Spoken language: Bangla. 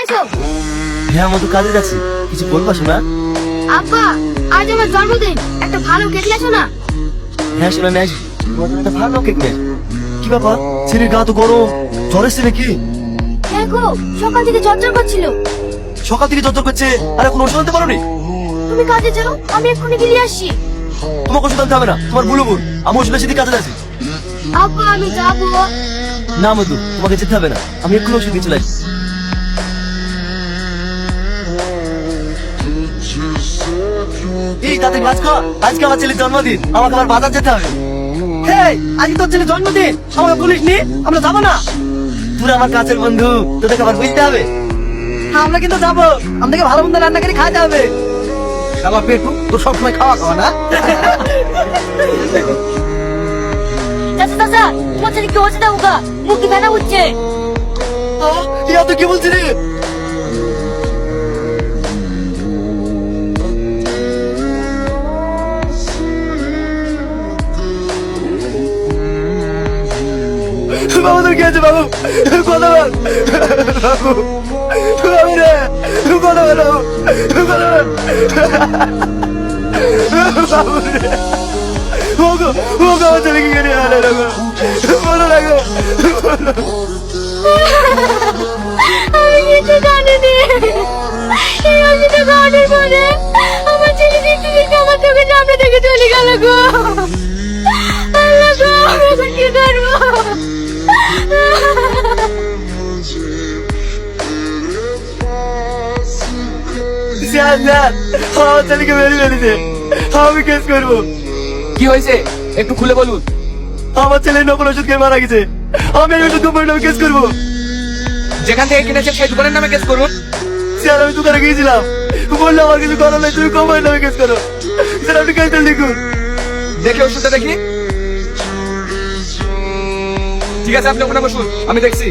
গেছো? হ্যাঁ মধু, কাজে যাচ্ছি। কিছু বলবা শোনা? আব্বা, আজ আমার জন্মদিন, একটা ভালো কেক নিয়ে না? হ্যাঁ শোনা, নেই একটা ভালো কেক নে। কি ব্যাপার, ছেলের গা তো গরম, জ্বর এসছে নাকি? হ্যাঁ গো, সকাল থেকে জ্বর করছিল। সকাল থেকে জ্বর করছে, আর এখন ওষুধ আনতে পারোনি? তুমি কাজে যাও, আমি এক্ষুনি গিয়ে আসছি। তোমাকে ওষুধ আনতে হবে না, তোমার বুলু বোন। আমি ওষুধের সাথে কাজে যাচ্ছি। আব্বা, আমি যাবো। না মধু, তোমাকে যেতে হবে না, আমি এক্ষুনি ওষুধ দিয়ে চলে আসছি। এই তাদের কাজ কর, আজকে আমার ছেলের জন্মদিন, আমাকে আবার বাজার যেতে হবে। হেই, আজকে তোর ছেলের জন্মদিন, আমাকে বলিস নি? আমরা যাবো না? তোরা আমার কাছের বন্ধু, তোদেরকে আবার বুঝতে হবে। আমরা কিন্তু যাবো, আমাদেরকে ভালো মন্দ রান্না করে খাওয়াতে হবে। আমার পেটু তোর সবসময় খাওয়া খাওয়া না। চাচা চাচা, তোমার ছেলে কি হচ্ছে? দাও গা, মুখ কি ব্যথা হচ্ছে। ইয়া তো কি বলছি রে? বাবু তোর কি আছে বাবু? কথা বল বাবু, বাবু রে, কথা বল বাবু, কথা বল বাবু রে। ওগো ওগো, আমার ছেলে কি করে হারালো গো? বলো না গো, আমি কিছু জানিনি। এই ওষুধটা খাওয়ানোর পরে আমার ছেলে দেখতে দেখতে আমার চোখের সামনে থেকে চলে গেল গো। আল্লাহ গো, আমি এখন কি করবো? স্যার স্যার, আমার ছেলেকে মেরে ফেলেছে, আমি কেস করবো। কি হয়েছে একটু খুলে বলুন। আমার ছেলে নকল ওষুধ খেয়ে মারা গেছে, আমি এই ওষুধ কোম্পানির নামে কেস করবো। যেখান থেকে কিনেছেন সেই দোকানের নামে কেস করুন। স্যার আমি দোকানে গিয়েছিলাম, বললো আমার কিছু করার নাই, তুমি কোম্পানির নামে কেস করো। স্যার আপনি কেসটা লিখুন। দেখে ওষুধটা দেখি। ঠিক আছে, আপনি ওখানে বসুন, আমি দেখছি।